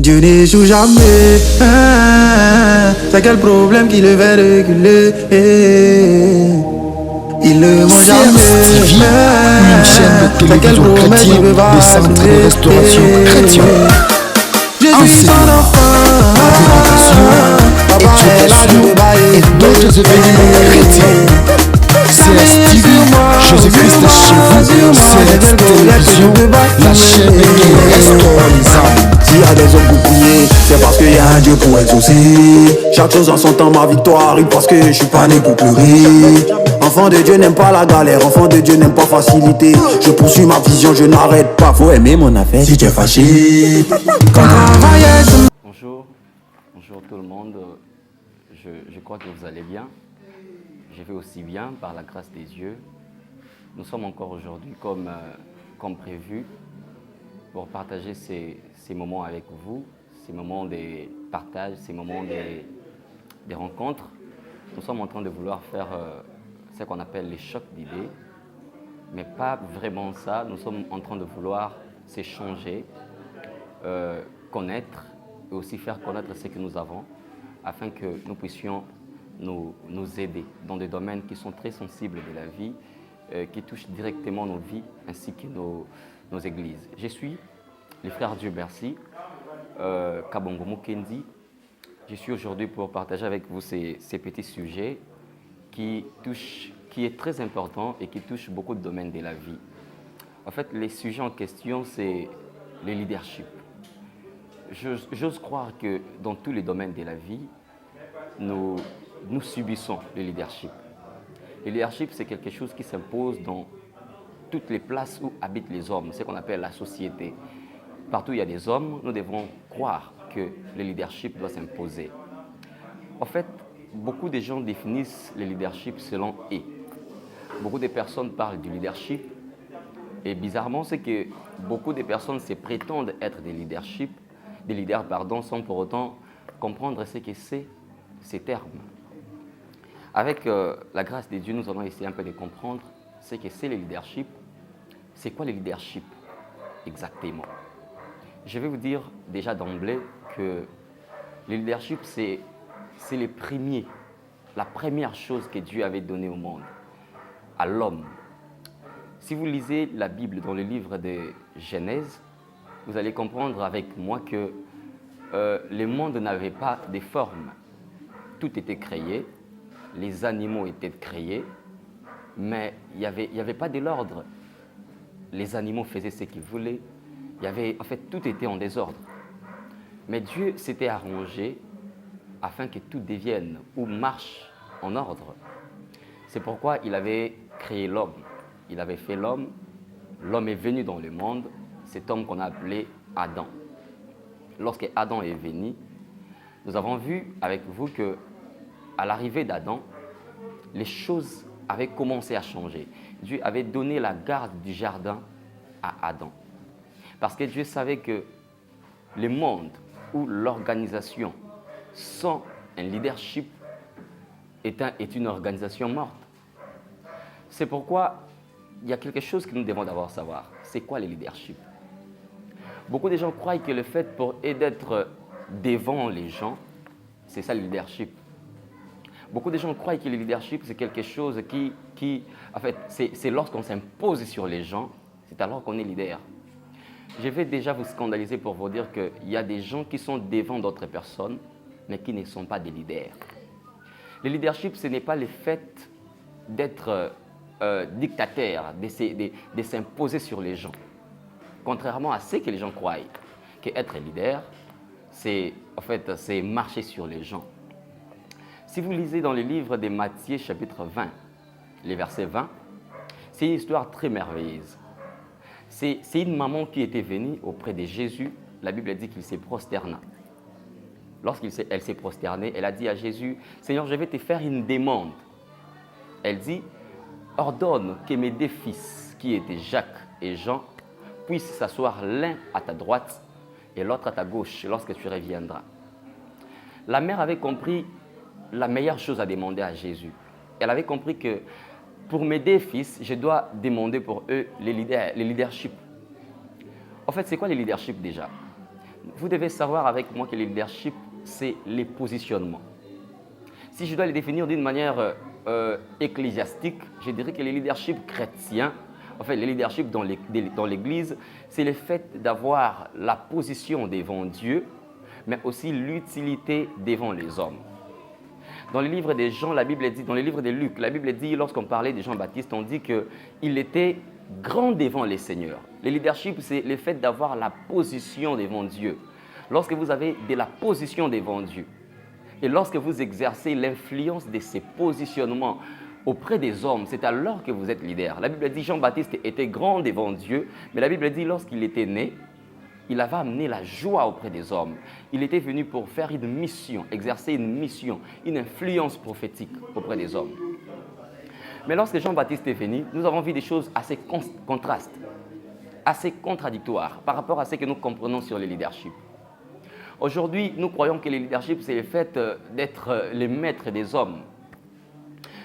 Dieu n'échoue jamais. C'est quel problème qui le fait reculer? Il ne ment jamais. Une chaîne de télévision chrétienne des centres de restauration chrétienne. Jésus son enfant, éducation et d'autres événements chrétiens. CSTV, Jésus-Christ chez vous, CSTV Télévision, la chaîne qui restaure les âmes. S'il y a des hommes pour prier, c'est parce qu'il y a un Dieu pour exaucer. Chaque chose en son temps, ma victoire arrive parce que je suis pas né pour pleurer. Enfant de Dieu n'aime pas la galère, enfant de Dieu n'aime pas facilité. Je poursuis ma vision, je n'arrête pas, faut aimer mon affaire si tu es fâché. Bonjour, bonjour tout le monde, je crois que vous allez bien. Je vais aussi bien par la grâce des dieux. Nous sommes encore aujourd'hui comme prévu pour partager ces moments avec vous, ces moments de partage, ces moments des rencontres. Nous sommes en train de vouloir faire ce qu'on appelle les chocs d'idées, mais pas vraiment ça. Nous sommes en train de vouloir s'échanger, connaître et aussi faire connaître ce que nous avons afin que nous puissions nous aider dans des domaines qui sont très sensibles de la vie, qui touchent directement nos vies ainsi que nos églises. Je suis le frère Dieu merci, Kabongo Mukendi. Je suis aujourd'hui pour partager avec vous ces petits sujets qui est très important et qui touchent beaucoup de domaines de la vie. En fait, les sujets en question, c'est le leadership. J'ose croire que dans tous les domaines de la vie, nous subissons le leadership. Le leadership, c'est quelque chose qui s'impose dans toutes les places où habitent les hommes, ce qu'on appelle la société. Partout où il y a des hommes, nous devons croire que le leadership doit s'imposer. En fait, beaucoup de gens définissent le leadership selon eux. Beaucoup de personnes parlent du leadership et bizarrement, c'est que beaucoup de personnes se prétendent être des leaders, sans pour autant comprendre ce que c'est ces termes. Avec la grâce de Dieu, nous allons essayer un peu de comprendre ce que c'est le leadership. C'est quoi le leadership exactement? Je vais vous dire déjà d'emblée que le leadership, c'est la première chose que Dieu avait donnée au monde, à l'homme. Si vous lisez la Bible dans le livre de Genèse, vous allez comprendre avec moi que le monde n'avait pas de forme. Tout était créé, les animaux étaient créés, mais il n'y avait pas de l'ordre. Les animaux faisaient ce qu'ils voulaient. En fait, tout était en désordre. Mais Dieu s'était arrangé afin que tout devienne ou marche en ordre. C'est pourquoi il avait créé l'homme. Il avait fait l'homme. L'homme est venu dans le monde, cet homme qu'on a appelé Adam. Lorsque Adam est venu, nous avons vu avec vous que à l'arrivée d'Adam, les choses avaient commencé à changer. Dieu avait donné la garde du jardin à Adam. Parce que Dieu savait que le monde ou l'organisation sans un leadership est une organisation morte. C'est pourquoi il y a quelque chose que nous devons d'abord savoir. C'est quoi le leadership? Beaucoup de gens croient que le fait pour eux d'être devant les gens, c'est ça le leadership. Beaucoup de gens croient que le leadership, c'est quelque chose en fait, c'est lorsqu'on s'impose sur les gens, c'est alors qu'on est leader. Je vais déjà vous scandaliser pour vous dire qu'il y a des gens qui sont devant d'autres personnes, mais qui ne sont pas des leaders. Le leadership, ce n'est pas le fait d'être dictateur, de s'imposer sur les gens. Contrairement à ce que les gens croient, qu'être leader, c'est marcher sur les gens. Si vous lisez dans le livre de Matthieu, chapitre 20, les versets 20, c'est une histoire très merveilleuse. C'est une maman qui était venue auprès de Jésus. La Bible dit qu'il s'est prosterna. Lorsqu'elle s'est prosternée, elle a dit à Jésus, « Seigneur, je vais te faire une demande. » Elle dit, « Ordonne que mes deux fils, qui étaient Jacques et Jean, puissent s'asseoir l'un à ta droite et l'autre à ta gauche lorsque tu reviendras. » La mère avait compris la meilleure chose à demander à Jésus. Elle avait compris que pour mes deux fils, je dois demander pour eux le leadership. En fait, c'est quoi le leadership déjà? Vous devez savoir avec moi que le leadership, c'est les positionnements. Si je dois les définir d'une manière ecclésiastique, je dirais que le leadership chrétien, en fait, le leadership dans l'Église, c'est le fait d'avoir la position devant Dieu, mais aussi l'utilité devant les hommes. Dans le livre des Jean, la Bible dit, dans le livre de Luc, la Bible dit, lorsqu'on parlait de Jean-Baptiste, on dit qu'il était grand devant les seigneurs. Le leadership, c'est le fait d'avoir la position devant Dieu. Lorsque vous avez de la position devant Dieu, et lorsque vous exercez l'influence de ces positionnements auprès des hommes, c'est alors que vous êtes leader. La Bible dit Jean-Baptiste était grand devant Dieu, mais la Bible dit lorsqu'il était né, il avait amené la joie auprès des hommes. Il était venu pour faire une mission, exercer une mission, une influence prophétique auprès des hommes. Mais lorsque Jean-Baptiste est venu, nous avons vu des choses assez contrastes, assez contradictoires par rapport à ce que nous comprenons sur le leadership. Aujourd'hui, nous croyons que le leadership, c'est le fait d'être les maîtres des hommes.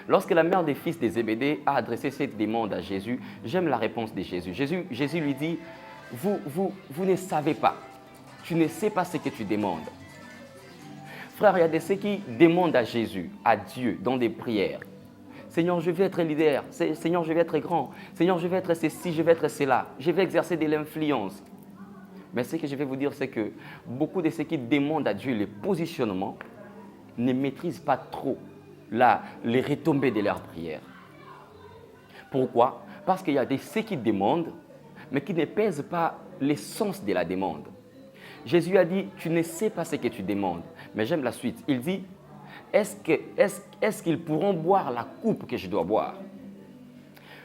Lorsque la mère des fils des Zébédée a adressé cette demande à Jésus, j'aime la réponse de Jésus. Jésus lui dit, vous ne savez pas, tu ne sais pas ce que tu demandes. Frère, il y a de ceux qui demandent à Jésus, à Dieu, dans des prières. Seigneur, je veux être leader. Seigneur, je veux être grand. Seigneur, je veux être ceci, je veux être cela. Je veux exercer de l'influence. Mais ce que je vais vous dire, c'est que beaucoup de ceux qui demandent à Dieu les positionnements ne maîtrisent pas trop les retombées de leurs prières. Pourquoi? Parce qu'il y a de ceux qui demandent, mais qui ne pèsent pas l'essence de la demande. Jésus a dit, tu ne sais pas ce que tu demandes. Mais j'aime la suite. Il dit, est-ce qu'ils pourront boire la coupe que je dois boire?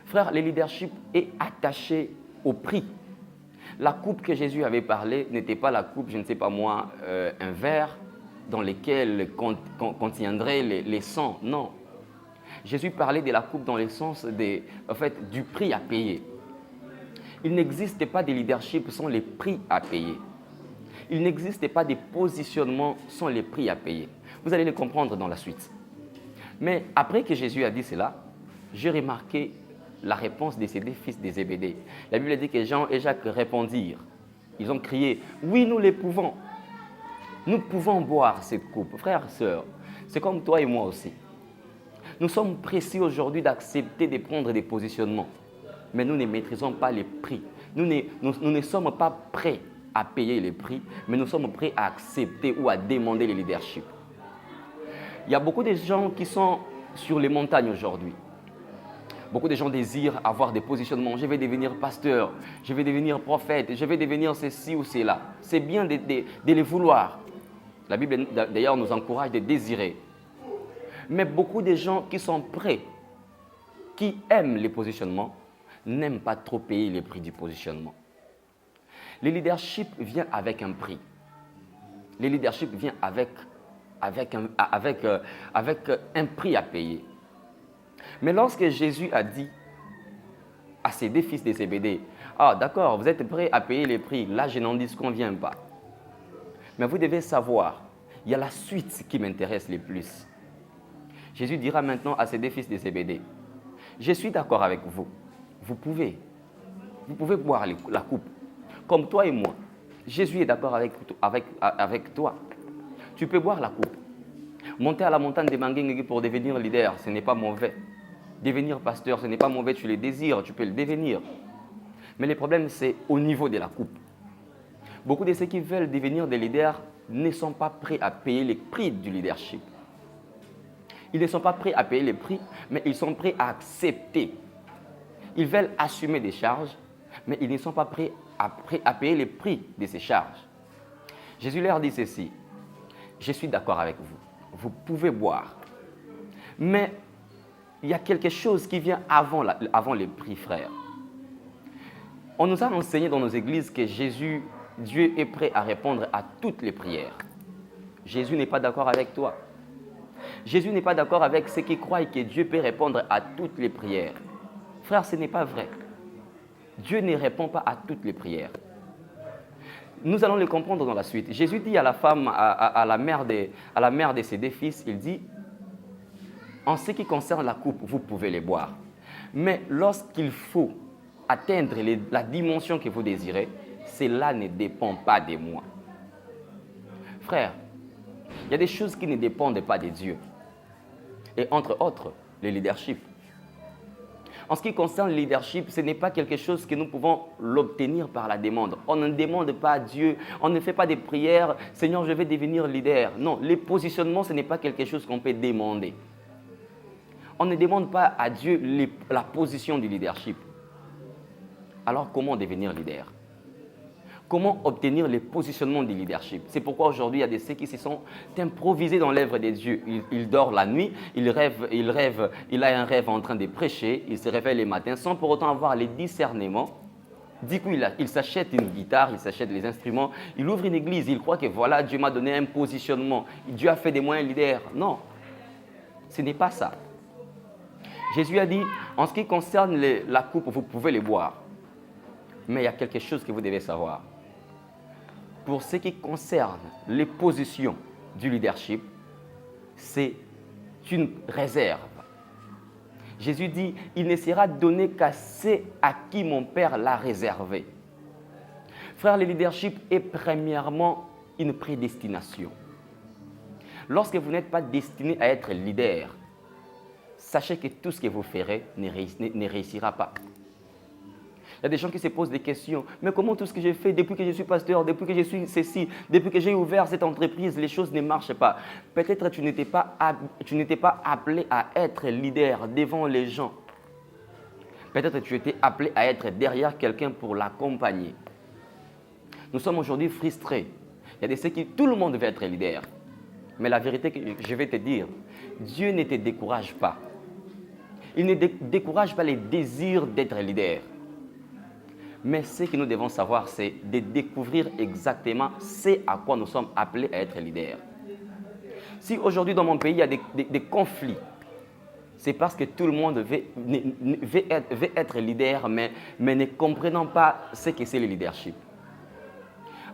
Frère, le leadership est attaché au prix. La coupe que Jésus avait parlé n'était pas la coupe, je ne sais pas moi, un verre dans lequel contiendrait les sangs. Non. Jésus parlait de la coupe dans le sens du prix à payer. Il n'existe pas de leadership sans les prix à payer. Il n'existe pas de positionnement sans les prix à payer. Vous allez le comprendre dans la suite. Mais après que Jésus a dit cela, j'ai remarqué la réponse de ces deux fils des Zébédée. La Bible dit que Jean et Jacques répondirent. Ils ont crié, oui, nous les pouvons. Nous pouvons boire cette coupe. Frères, sœurs, c'est comme toi et moi aussi. Nous sommes pressés aujourd'hui d'accepter de prendre des positionnements. Mais nous ne maîtrisons pas les prix. Nous ne sommes pas prêts à payer les prix, mais nous sommes prêts à accepter ou à demander le leadership. Il y a beaucoup de gens qui sont sur les montagnes aujourd'hui. Beaucoup de gens désirent avoir des positionnements. Je vais devenir pasteur, je vais devenir prophète, je vais devenir ceci ou cela. C'est bien de les vouloir. La Bible d'ailleurs nous encourage de désirer. Mais beaucoup de gens qui sont prêts, qui aiment les positionnements, n'aiment pas trop payer les prix du positionnement. Le leadership vient avec un prix. Le leadership vient avec un prix à payer. Mais lorsque Jésus a dit à ses deux fils de Zébédée, « Ah, d'accord, vous êtes prêts à payer les prix, là je n'en disconviens pas. » Mais vous devez savoir, il y a la suite qui m'intéresse le plus. Jésus dira maintenant à ses deux fils de Zébédée, « Je suis d'accord avec vous. Vous pouvez boire la coupe, comme toi et moi. Jésus est d'accord avec toi. Tu peux boire la coupe. Monter à la montagne de Manguingue pour devenir leader, ce n'est pas mauvais. Devenir pasteur, ce n'est pas mauvais, tu le désires, tu peux le devenir. Mais le problème, c'est au niveau de la coupe. Beaucoup de ceux qui veulent devenir des leaders ne sont pas prêts à payer les prix du leadership. Ils ne sont pas prêts à payer les prix, mais ils sont prêts à accepter. Ils veulent assumer des charges, mais ils ne sont pas prêts à payer les prix de ces charges. Jésus leur dit ceci, « Je suis d'accord avec vous. Vous pouvez boire. Mais il y a quelque chose qui vient avant les prix, frères. On nous a enseigné dans nos églises que Dieu est prêt à répondre à toutes les prières. Jésus n'est pas d'accord avec toi. Jésus n'est pas d'accord avec ceux qui croient que Dieu peut répondre à toutes les prières. Frère, ce n'est pas vrai. Dieu ne répond pas à toutes les prières. Nous allons le comprendre dans la suite. Jésus dit à la femme, à la mère de ses deux fils, il dit, en ce qui concerne la coupe, vous pouvez les boire. Mais lorsqu'il faut atteindre la dimension que vous désirez, cela ne dépend pas de moi. Frère, il y a des choses qui ne dépendent pas de Dieu. Et entre autres, le leadership. En ce qui concerne le leadership, ce n'est pas quelque chose que nous pouvons l'obtenir par la demande. On ne demande pas à Dieu, on ne fait pas des prières, Seigneur, je vais devenir leader. Non, les positionnements, ce n'est pas quelque chose qu'on peut demander. On ne demande pas à Dieu la position du leadership. Alors, comment devenir leader? Comment obtenir les positionnements du leadership? C'est pourquoi aujourd'hui, il y a des ceux qui se sont improvisés dans l'œuvre de Dieu. Il dort la nuit, il a un rêve en train de prêcher, il se réveille le matin sans pour autant avoir les discernements. Du coup, il s'achète une guitare, il s'achète les instruments, il ouvre une église, il croit que voilà, Dieu m'a donné un positionnement, Dieu a fait de moi un leader. Non, ce n'est pas ça. Jésus a dit, en ce qui concerne la coupe, vous pouvez les boire. Mais il y a quelque chose que vous devez savoir. Pour ce qui concerne les positions du leadership, c'est une réserve. Jésus dit, il ne sera donné qu'à ceux à qui mon Père l'a réservé. Frère, le leadership est premièrement une prédestination. Lorsque vous n'êtes pas destiné à être leader, sachez que tout ce que vous ferez ne réussira pas. Il y a des gens qui se posent des questions. Mais comment tout ce que j'ai fait depuis que je suis pasteur, depuis que je suis ceci, depuis que j'ai ouvert cette entreprise, les choses ne marchent pas. Peut-être tu n'étais pas appelé à être leader devant les gens. Peut-être tu étais appelé à être derrière quelqu'un pour l'accompagner. Nous sommes aujourd'hui frustrés. Il y a des ceux qui, tout le monde veut être leader. Mais la vérité que je vais te dire, Dieu ne te décourage pas. Il ne décourage pas les désirs d'être leader. Mais ce que nous devons savoir, c'est de découvrir exactement ce à quoi nous sommes appelés à être leaders. Si aujourd'hui dans mon pays, il y a des conflits, c'est parce que tout le monde veut être leader, mais ne comprenant pas ce que c'est le leadership.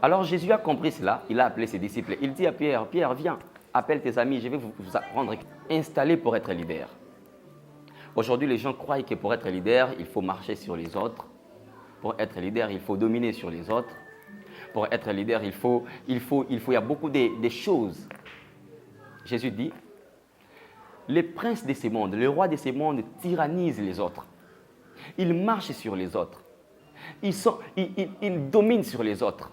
Alors Jésus a compris cela, il a appelé ses disciples. Il dit à Pierre, Pierre, viens, appelle tes amis, je vais vous apprendre, installer pour être leader. Aujourd'hui, les gens croient que pour être leader, il faut marcher sur les autres. Pour être leader, il faut dominer sur les autres. Pour être leader, il y a beaucoup de choses. Jésus dit, les princes de ces mondes, les rois de ces mondes tyrannisent les autres. Ils marchent sur les autres. Ils dominent sur les autres.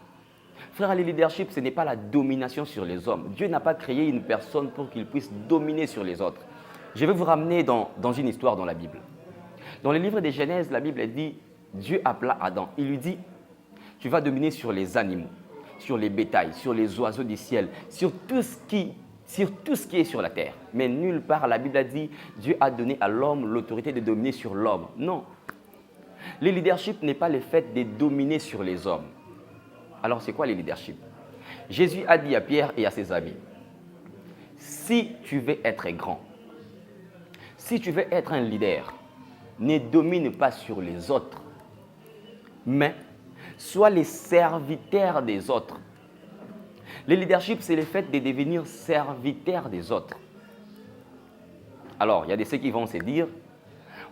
Frère, le leadership, ce n'est pas la domination sur les hommes. Dieu n'a pas créé une personne pour qu'il puisse dominer sur les autres. Je vais vous ramener dans une histoire dans la Bible. Dans le livre de Genèse, la Bible dit, Dieu appela Adam. Il lui dit, tu vas dominer sur les animaux, sur les bétails, sur les oiseaux du ciel, sur tout ce qui est sur la terre. Mais nulle part, la Bible a dit, Dieu a donné à l'homme l'autorité de dominer sur l'homme. Non. Le leadership n'est pas le fait de dominer sur les hommes. Alors, c'est quoi le leadership? Jésus a dit à Pierre et à ses amis, si tu veux être grand, si tu veux être un leader, ne domine pas sur les autres, mais sois les serviteurs des autres. Le leadership, c'est le fait de devenir serviteur des autres. Alors, il y a ceux qui vont se dire,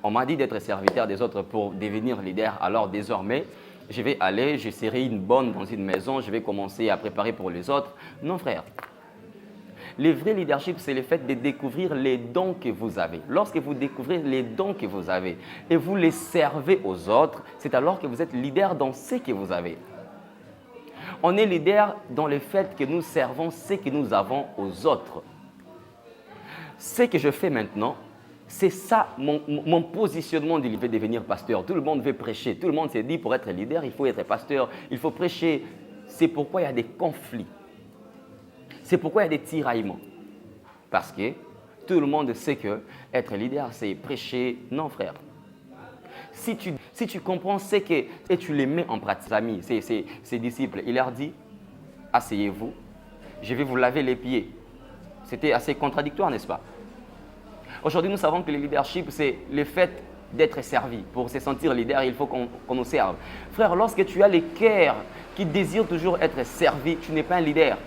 on m'a dit d'être serviteur des autres pour devenir leader, alors désormais, je vais aller, je serai une bonne dans une maison, je vais commencer à préparer pour les autres. Non, frère. Le vrai leadership, c'est le fait de découvrir les dons que vous avez. Lorsque vous découvrez les dons que vous avez et vous les servez aux autres, c'est alors que vous êtes leader dans ce que vous avez. On est leader dans le fait que nous servons ce que nous avons aux autres. Ce que je fais maintenant, c'est ça mon positionnement de devenir pasteur. Tout le monde veut prêcher. Tout le monde s'est dit, pour être leader, il faut être pasteur, il faut prêcher. C'est pourquoi il y a des conflits. C'est pourquoi il y a des tiraillements. Parce que tout le monde sait que être leader, c'est prêcher. Non, frère. Si tu comprends ce que et tu les mets en pratique, amis, ses disciples, il leur dit, asseyez-vous, je vais vous laver les pieds. C'était assez contradictoire, n'est-ce pas? Aujourd'hui, nous savons que le leadership, c'est le fait d'être servi. Pour se sentir leader, il faut qu'on nous serve. Frère, lorsque tu as le cœur qui désire toujours être servi, tu n'es pas un leader.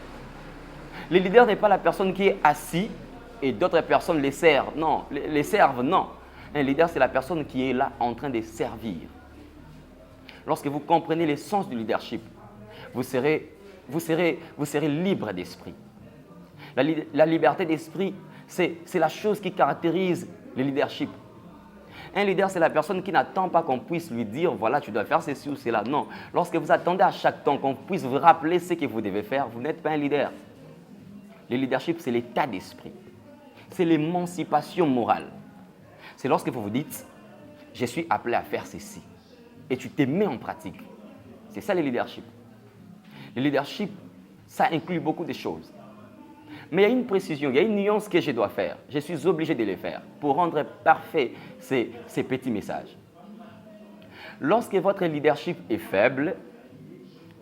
Le leader n'est pas la personne qui est assis et d'autres personnes les servent. Non, les servent, non. Un leader, c'est la personne qui est là en train de servir. Lorsque vous comprenez l'essence du leadership, vous serez vous serez libre d'esprit. La liberté d'esprit, c'est la chose qui caractérise le leadership. Un leader, c'est la personne qui n'attend pas qu'on puisse lui dire, voilà, tu dois faire ceci ou cela. Non, lorsque vous attendez à chaque temps qu'on puisse vous rappeler ce que vous devez faire, vous n'êtes pas un leader. Le leadership, c'est l'état d'esprit. C'est l'émancipation morale. C'est lorsque vous vous dites, je suis appelé à faire ceci. Et tu te mets en pratique. C'est ça le leadership. Le leadership, ça inclut beaucoup de choses. Mais il y a une précision, il y a une nuance que je dois faire. Je suis obligé de les faire pour rendre parfait ces petits messages. Lorsque votre leadership est faible,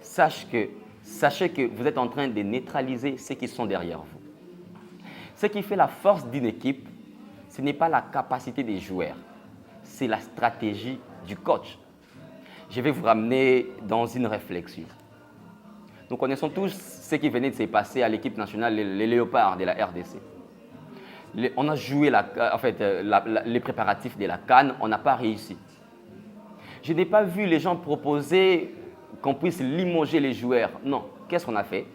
sachez que vous êtes en train de neutraliser ceux qui sont derrière vous. Ce qui fait la force d'une équipe, ce n'est pas la capacité des joueurs, c'est la stratégie du coach. Je vais vous ramener dans une réflexion. Nous connaissons tous ce qui venait de se passer à l'équipe nationale, les Léopards de la RDC. On a joué les préparatifs de la CAN, on n'a pas réussi. Je n'ai pas vu les gens proposer qu'on puisse limoger les joueurs. Non, qu'est-ce qu'on a fait?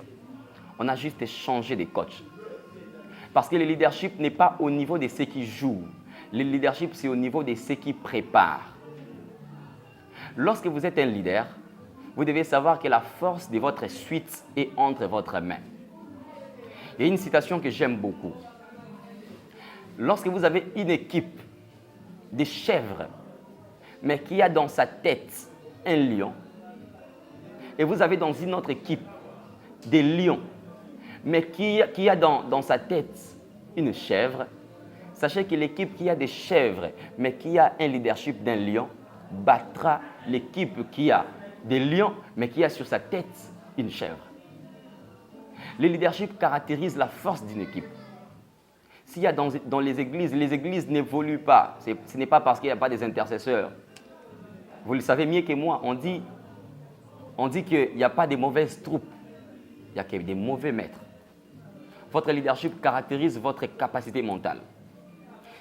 On a juste changé de coach. Parce que le leadership n'est pas au niveau de ceux qui jouent. Le leadership, c'est au niveau de ceux qui préparent. Lorsque vous êtes un leader, vous devez savoir que la force de votre suite est entre votre main. Il y a une citation que j'aime beaucoup. Lorsque vous avez une équipe de chèvres, mais qui a dans sa tête un lion, et vous avez dans une autre équipe des lions, mais qui a dans sa tête une chèvre, sachez que l'équipe qui a des chèvres, mais qui a un leadership d'un lion, battra l'équipe qui a des lions, mais qui a sur sa tête une chèvre. Le leadership caractérise la force d'une équipe. S'il y a dans les églises n'évoluent pas. Ce n'est pas parce qu'il n'y a pas des intercesseurs. Vous le savez mieux que moi, on dit qu'il n'y a pas de mauvaises troupes, il n'y a que des mauvais maîtres. Votre leadership caractérise votre capacité mentale.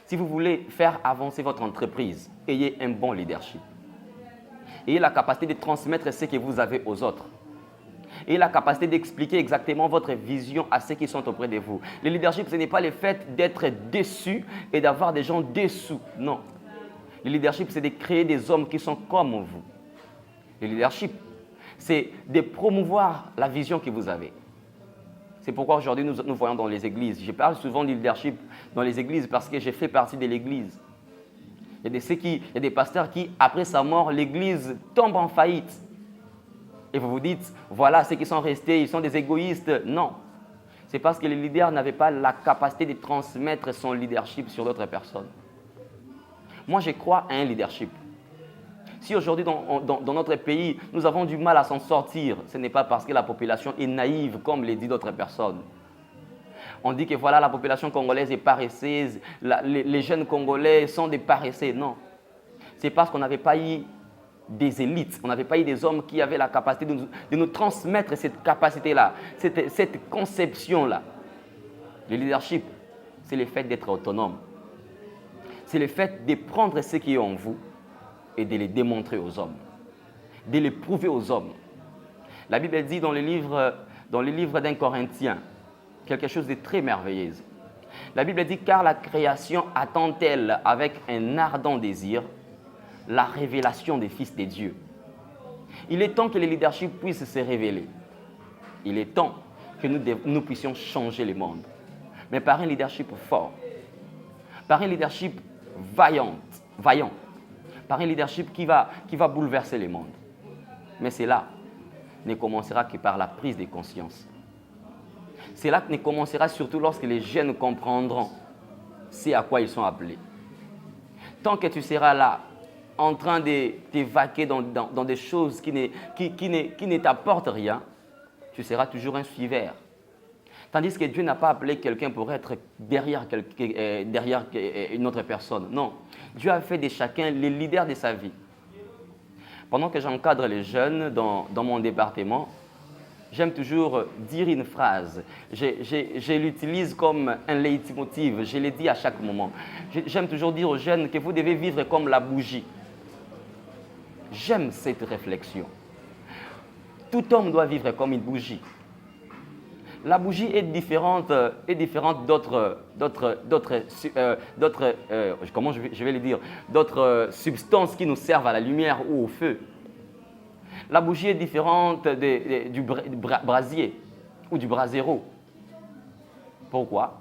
Si vous voulez faire avancer votre entreprise, ayez un bon leadership. Ayez la capacité de transmettre ce que vous avez aux autres. Ayez la capacité d'expliquer exactement votre vision à ceux qui sont auprès de vous. Le leadership, ce n'est pas le fait d'être déçu et d'avoir des gens dessous. Non. Le leadership, c'est de créer des hommes qui sont comme vous. Le leadership, c'est de promouvoir la vision que vous avez. C'est pourquoi aujourd'hui nous voyons dans les églises. Je parle souvent du leadership dans les églises parce que j'ai fait partie de l'église. Il y a des pasteurs qui, après sa mort, l'église tombe en faillite. Et vous vous dites, voilà, ceux qui sont restés, ils sont des égoïstes. Non. C'est parce que le leader n'avait pas la capacité de transmettre son leadership sur d'autres personnes. Moi, je crois à un leadership. Si aujourd'hui, dans notre pays, nous avons du mal à s'en sortir, ce n'est pas parce que la population est naïve, comme le dit d'autres personnes. On dit que voilà, la population congolaise est paresseuse, les jeunes Congolais sont des paresseux. Non. C'est parce qu'on n'avait pas eu des élites, on n'avait pas eu des hommes qui avaient la capacité de nous transmettre cette capacité-là, cette conception-là. Le leadership, c'est le fait d'être autonome. C'est le fait de prendre ce qui est en vous et de les démontrer aux hommes, de les prouver aux hommes. La Bible dit dans le livre d'un Corinthien, quelque chose de très merveilleux. La Bible dit, car la création attend-elle avec un ardent désir la révélation des fils de Dieu. Il est temps que le leadership puisse se révéler. Il est temps que nous puissions changer le monde. Mais par un leadership fort, par un leadership vaillant, par un leadership qui va bouleverser le monde. Mais cela ne commencera que par la prise de conscience. Cela ne commencera surtout lorsque les jeunes comprendront ce à quoi ils sont appelés. Tant que tu seras là, en train de t'évaquer dans des choses qui ne t'apportent rien, tu seras toujours un suiveur. Tandis que Dieu n'a pas appelé quelqu'un pour être derrière une autre personne. Non, Dieu a fait de chacun le leader de sa vie. Pendant que j'encadre les jeunes dans mon département, j'aime toujours dire une phrase. Je l'utilise comme un leitmotiv. Je le dis à chaque moment. J'aime toujours dire aux jeunes que vous devez vivre comme la bougie. J'aime cette réflexion. Tout homme doit vivre comme une bougie. La bougie est différente comment je vais le dire, d'autres substances qui nous servent à la lumière ou au feu. La bougie est différente du brasier ou du brasero. Pourquoi?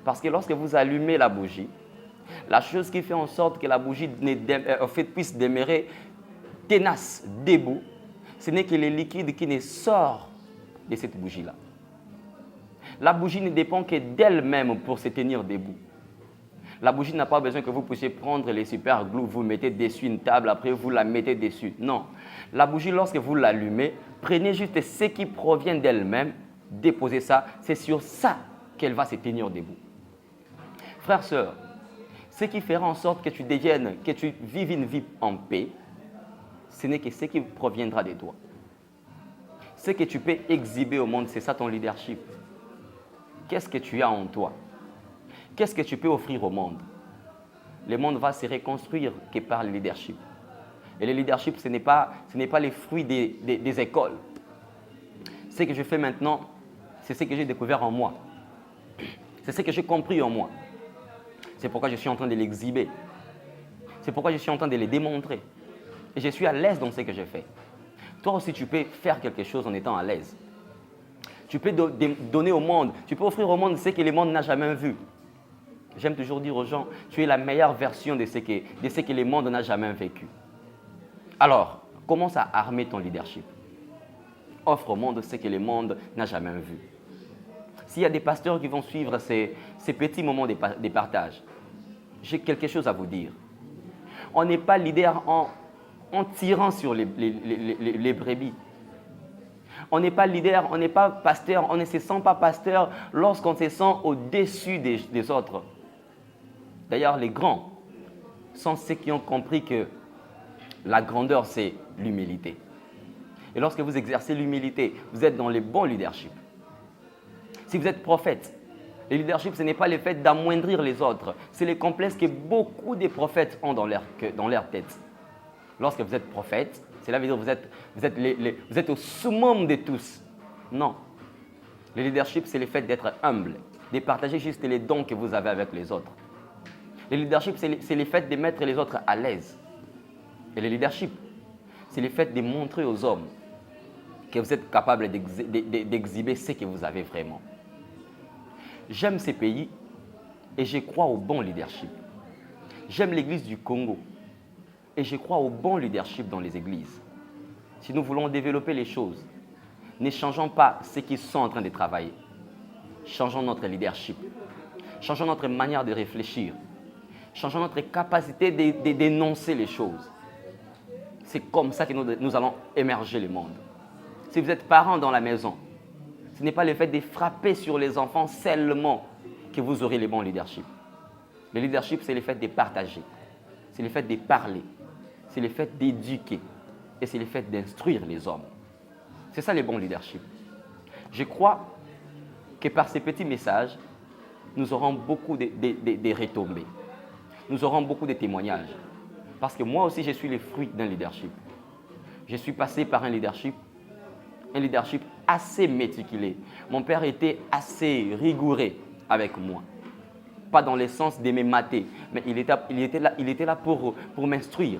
Parce que lorsque vous allumez la bougie, la chose qui fait en sorte que la bougie puisse demeurer tenace, debout, ce n'est que le liquide qui ne sort de cette bougie-là. La bougie ne dépend que d'elle-même pour se tenir debout. La bougie n'a pas besoin que vous puissiez prendre les super glue, vous mettez dessus une table, après vous la mettez dessus. Non. La bougie, lorsque vous l'allumez, prenez juste ce qui provient d'elle-même, déposez ça, c'est sur ça qu'elle va se tenir debout. Frères, sœurs, ce qui fera en sorte que tu vives une vie en paix, ce n'est que ce qui proviendra de toi. Ce que tu peux exhiber au monde, c'est ça ton leadership. Qu'est-ce que tu as en toi? Qu'est-ce que tu peux offrir au monde? Le monde va se reconstruire que par le leadership. Et le leadership, ce n'est pas les fruits des écoles. Ce que je fais maintenant, c'est ce que j'ai découvert en moi. C'est ce que j'ai compris en moi. C'est pourquoi je suis en train de l'exhiber. C'est pourquoi je suis en train de le démontrer. Et je suis à l'aise dans ce que je fais. Toi aussi, tu peux faire quelque chose en étant à l'aise. Tu peux donner au monde, tu peux offrir au monde ce que le monde n'a jamais vu. J'aime toujours dire aux gens, tu es la meilleure version de ce que le monde n'a jamais vécu. Alors, commence à armer ton leadership. Offre au monde ce que le monde n'a jamais vu. S'il y a des pasteurs qui vont suivre ces petits moments de partage, j'ai quelque chose à vous dire. On n'est pas leader en tirant sur les brebis. On n'est pas leader, on n'est pas pasteur, on ne se sent pas pasteur lorsqu'on se sent au-dessus des autres. D'ailleurs, les grands sont ceux qui ont compris que la grandeur, c'est l'humilité. Et lorsque vous exercez l'humilité, vous êtes dans le bon leadership. Si vous êtes prophète, le leadership, ce n'est pas le fait d'amoindrir les autres. C'est le complexe que beaucoup de prophètes ont dans leur tête. Lorsque vous êtes prophète, cela veut dire que vous êtes au summum de tous. Non. Le leadership, c'est le fait d'être humble, de partager juste les dons que vous avez avec les autres. Le leadership, c'est le fait de mettre les autres à l'aise. Et le leadership, c'est le fait de montrer aux hommes que vous êtes capable d'exhiber ce que vous avez vraiment. J'aime ces pays et je crois au bon leadership. J'aime l'église du Congo et je crois au bon leadership dans les églises. Si nous voulons développer les choses, ne changeons pas ceux qui sont en train de travailler. Changeons notre leadership. Changeons notre manière de réfléchir. Changeons notre capacité de dénoncer les choses. C'est comme ça que nous allons émerger le monde. Si vous êtes parents dans la maison, ce n'est pas le fait de frapper sur les enfants seulement que vous aurez le bon leadership. Le leadership, c'est le fait de partager. C'est le fait de parler. C'est le fait d'éduquer. Et c'est le fait d'instruire les hommes. C'est ça le bon leadership. Je crois que par ces petits messages, nous aurons beaucoup de retombées. Nous aurons beaucoup de témoignages. Parce que moi aussi, je suis le fruit d'un leadership. Je suis passé par un leadership assez méticuleux. Mon père était assez rigoureux avec moi. Pas dans le sens de me mater, mais il était là pour m'instruire.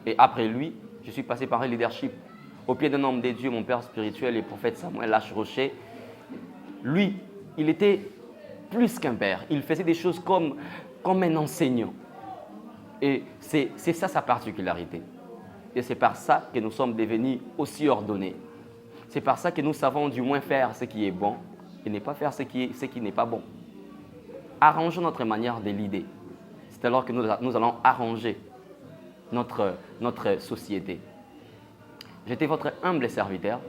Et après lui, je suis passé par un leadership. Au pied d'un homme de Dieu, mon père spirituel, le prophète Samuel H. Rocher. Lui, il était plus qu'un père. Il faisait des choses comme un enseignant. Et c'est ça sa particularité. Et c'est par ça que nous sommes devenus aussi ordonnés. C'est par ça que nous savons du moins faire ce qui est bon et ne pas faire ce qui n'est pas bon. Arrangeons notre manière de leader. C'est alors que nous allons arranger notre société. J'étais votre humble serviteur,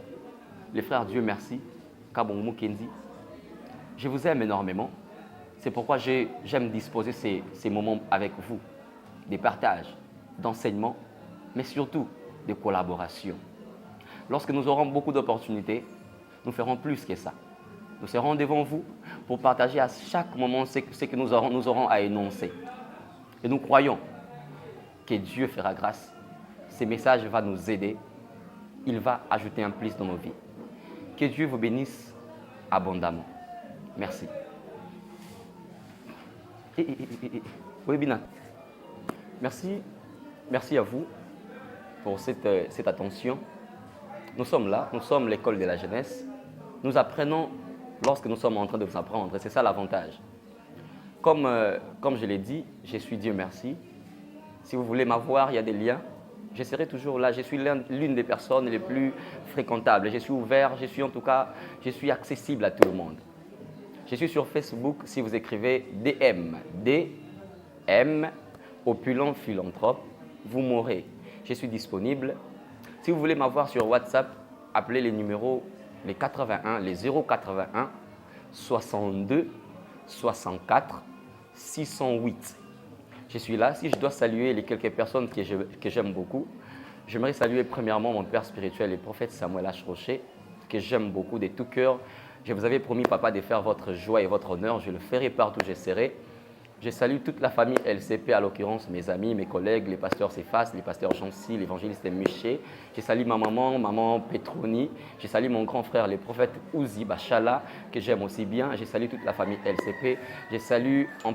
le frère Dieu merci, Kabongmu Kenzi. Je vous aime énormément. C'est pourquoi j'aime disposer ces moments avec vous, des partages, d'enseignement, mais surtout de collaboration. Lorsque nous aurons beaucoup d'opportunités, nous ferons plus que ça. Nous serons devant vous pour partager à chaque moment ce que nous aurons à énoncer. Et nous croyons que Dieu fera grâce. Ce message va nous aider. Il va ajouter un plus dans nos vies. Que Dieu vous bénisse abondamment. Merci. Oui, Bina. Merci à vous pour cette attention. Nous sommes là, nous sommes l'école de la jeunesse. Nous apprenons lorsque nous sommes en train de vous apprendre. C'est ça l'avantage. Comme je l'ai dit, je suis Dieu merci. Si vous voulez m'avoir, il y a des liens. Je serai toujours là. Je suis l'une des personnes les plus fréquentables. Je suis ouvert, je suis accessible à tout le monde. Je suis sur Facebook. Si vous écrivez DM, opulent philanthrope, vous m'aurez. Je suis disponible. Si vous voulez m'avoir sur WhatsApp, appelez les numéros, les 81, les 081 62 64 608. Je suis là. Si je dois saluer les quelques personnes que j'aime beaucoup, j'aimerais saluer premièrement mon père spirituel, le prophète Samuel H. Rocher, que j'aime beaucoup de tout cœur. Je vous avais promis, papa, de faire votre joie et votre honneur. Je le ferai partout où je serai. Je salue toute la famille LCP, à l'occurrence mes amis, mes collègues, les pasteurs Céphas, les pasteurs Jancy, l'évangéliste Miché. Je salue ma maman Petroni. Je salue mon grand frère, le prophète Ouzi Bachala, que j'aime aussi bien. Je salue toute la famille LCP. Je salue en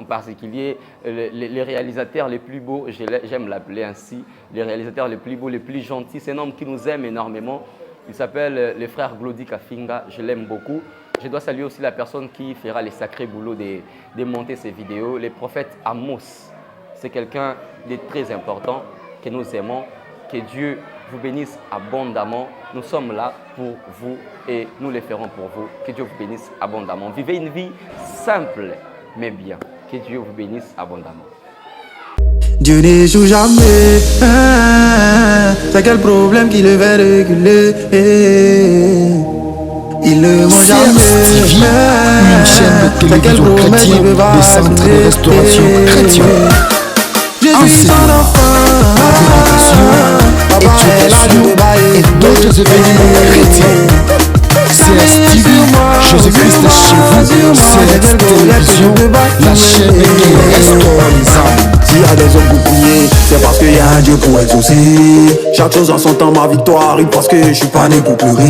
particulier les réalisateurs les plus beaux, j'aime l'appeler ainsi, les réalisateurs les plus beaux, les plus gentils. C'est un homme qui nous aime énormément. Il s'appelle le frère Glody Kafinga. Je l'aime beaucoup. Je dois saluer aussi la personne qui fera les sacrés boulots de monter ces vidéos, le prophète Amos. C'est quelqu'un de très important que nous aimons. Que Dieu vous bénisse abondamment. Nous sommes là pour vous et nous le ferons pour vous. Que Dieu vous bénisse abondamment. Vivez une vie simple mais bien. Que Dieu vous bénisse abondamment. Dieu n'échoue jamais. C'est quel problème qui le fait reculer? Il ne ment jamais. Une chaîne de télévision chrétienne, des centres de restauration chrétienne. Je suis son enfant. Éducation et d'autres événements chrétiens. CSTV, Jésus-Christ chez vous. CX Télévision, la chaîne qui restaure les âmes. S'il y a des hommes pour prier, c'est parce qu'il y a un Dieu pour exaucer. Chaque chose en son temps, ma victoire arrive parce que je suis pas né pour pleurer.